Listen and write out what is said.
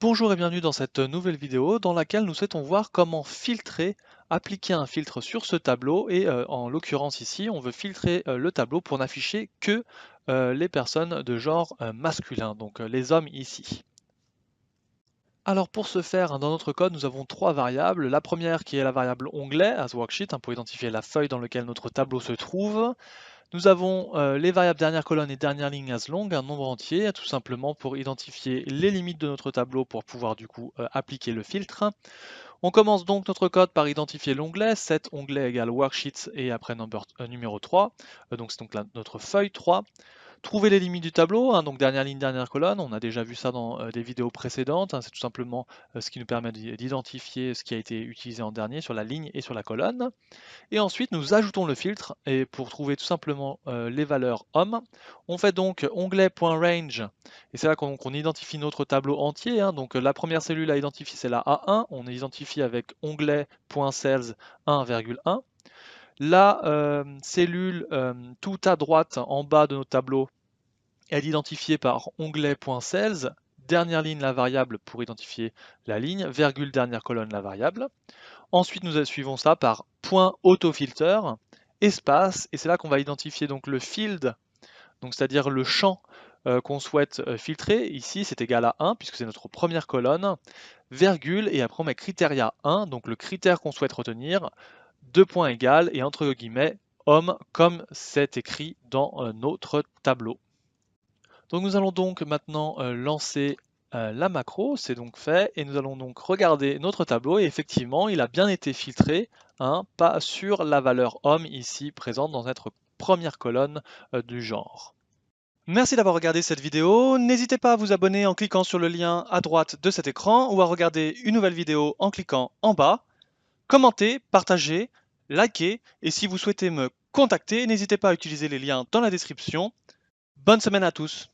Bonjour et bienvenue dans cette nouvelle vidéo dans laquelle nous souhaitons voir comment appliquer un filtre sur ce tableau et en l'occurrence ici on veut filtrer le tableau pour n'afficher que les personnes de genre masculin, donc les hommes ici. Alors pour ce faire, dans notre code, nous avons trois variables. La première qui est la variable onglet, as worksheet, pour identifier la feuille dans laquelle notre tableau se trouve. Nous avons les variables dernière colonne et dernière ligne as long, un nombre entier, tout simplement pour identifier les limites de notre tableau pour pouvoir du coup appliquer le filtre. On commence donc notre code par identifier l'onglet, set onglet égale worksheet et après numéro 3, donc c'est donc notre feuille 3. Trouver les limites du tableau, donc dernière ligne, dernière colonne, on a déjà vu ça dans des vidéos précédentes, c'est tout simplement ce qui nous permet d'identifier ce qui a été utilisé en dernier sur la ligne et sur la colonne. Et ensuite, nous ajoutons le filtre et pour trouver tout simplement les valeurs hommes, on fait donc onglet.range et c'est là qu'on identifie notre tableau entier. Donc la première cellule à identifier c'est la A1, on identifie avec onglet.cells 1,1. La cellule tout à droite en bas de notre tableau est identifiée par onglet.cells, dernière ligne la variable pour identifier la ligne, virgule dernière colonne la variable. Ensuite, nous suivons ça par point autofilter, espace, et c'est là qu'on va identifier donc le field, donc c'est-à-dire le champ qu'on souhaite filtrer. Ici, c'est égal à 1, puisque c'est notre première colonne, virgule, et après on met criteria 1, donc le critère qu'on souhaite retenir, deux points égal, et entre guillemets, homme, comme c'est écrit dans notre tableau. Donc nous allons donc maintenant lancer la macro, c'est donc fait, et nous allons donc regarder notre tableau, et effectivement il a bien été filtré, pas sur la valeur homme ici présente dans notre première colonne du genre. Merci d'avoir regardé cette vidéo, n'hésitez pas à vous abonner en cliquant sur le lien à droite de cet écran ou à regarder une nouvelle vidéo en cliquant en bas. Commentez, partagez, likez, et si vous souhaitez me contacter, n'hésitez pas à utiliser les liens dans la description. Bonne semaine à tous!